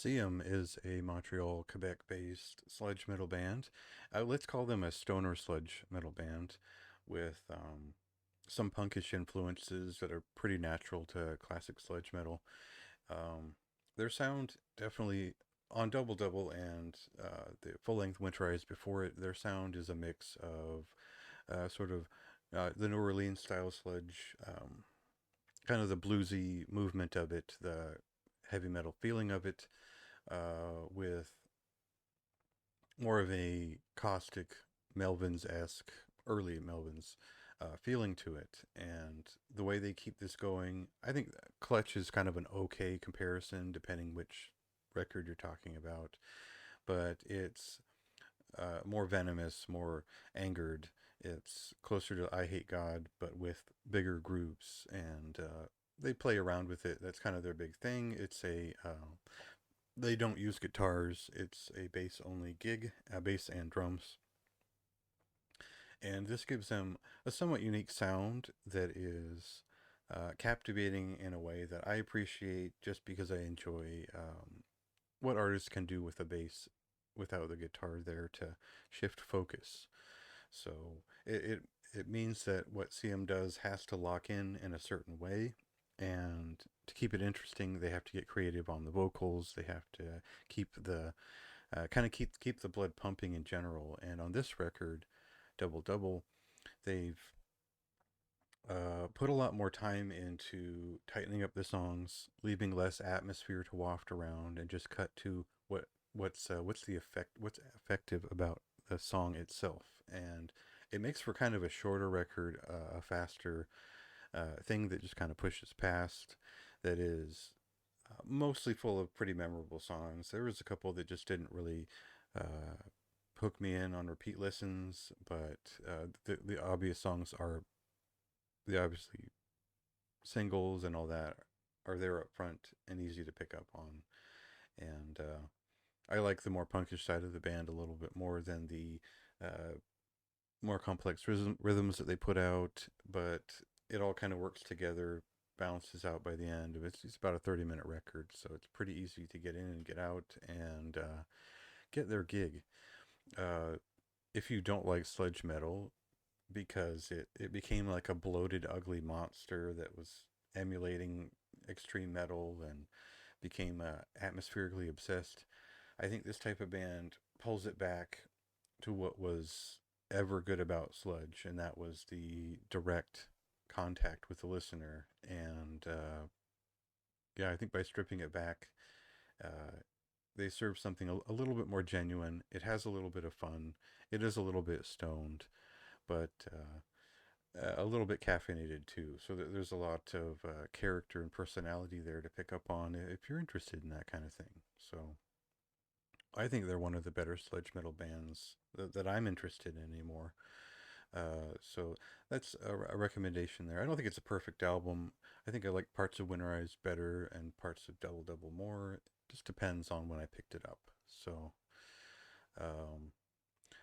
Seum is a Montreal, Quebec-based sludge metal band. Let's call them a stoner sludge metal band with some punkish influences that are pretty natural to classic sludge metal. Um, their sound definitely on Double Double and the full-length Winterize before it, their sound is a mix of sort of the New Orleans style sludge, kind of the bluesy movement of it, the heavy metal feeling of it, with more of a caustic Melvins-esque, early Melvins feeling to it. And the way they keep this going, I think Clutch is kind of an okay comparison depending which record you're talking about. But it's more venomous, more angered. It's closer to I Hate God, but with bigger groups. And they play around with it. That's kind of their big thing. It's a they don't use guitars. It's a bass only gig, bass and drums. And this gives them a somewhat unique sound that is captivating in a way that I appreciate just because I enjoy what artists can do with a bass without the guitar there to shift focus. So it means that what CM does has to lock in a certain way, and to keep it interesting, they have to get creative on the vocals. They have to keep the kind of keep the blood pumping in general. And on this record, Double Double, they've put a lot more time into tightening up the songs, leaving less atmosphere to waft around, and just cut to what's the effect, what's effective about the song itself. And it makes for kind of a shorter record, a faster thing that just kind of pushes past. That is mostly full of pretty memorable songs. There was a couple that just didn't really uh, hook me in on repeat listens, but the obvious songs are the obviously singles and all that are there up front and easy to pick up on. And I like the more punkish side of the band a little bit more than the uh, more complex rhythms that they put out, but it all kind of works together, balances out by the end. It's about a 30-minute record, so it's pretty easy to get in and get out and get their gig. Uh, if you don't like sludge metal, because it became like a bloated, ugly monster that was emulating extreme metal and became atmospherically obsessed. I think this type of band pulls it back to what was ever good about sludge, and that was the direct contact with the listener. And yeah, I think by stripping it back, uh, they serve something a little bit more genuine. It has a little bit of fun. It is a little bit stoned, but a little bit caffeinated too. So there's a lot of character and personality there to pick up on if you're interested in that kind of thing. So I think they're one of the better sludge metal bands that I'm interested in anymore. So that's a recommendation there. I don't think it's a perfect album. I think I like parts of Winterize better and parts of Double Double more. It just depends on when I picked it up. So um,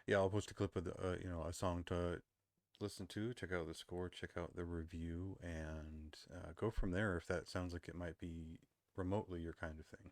yeah, I'll post a clip of the a song to listen to, check out the score, check out the review, and go from there if that sounds like it might be remotely your kind of thing.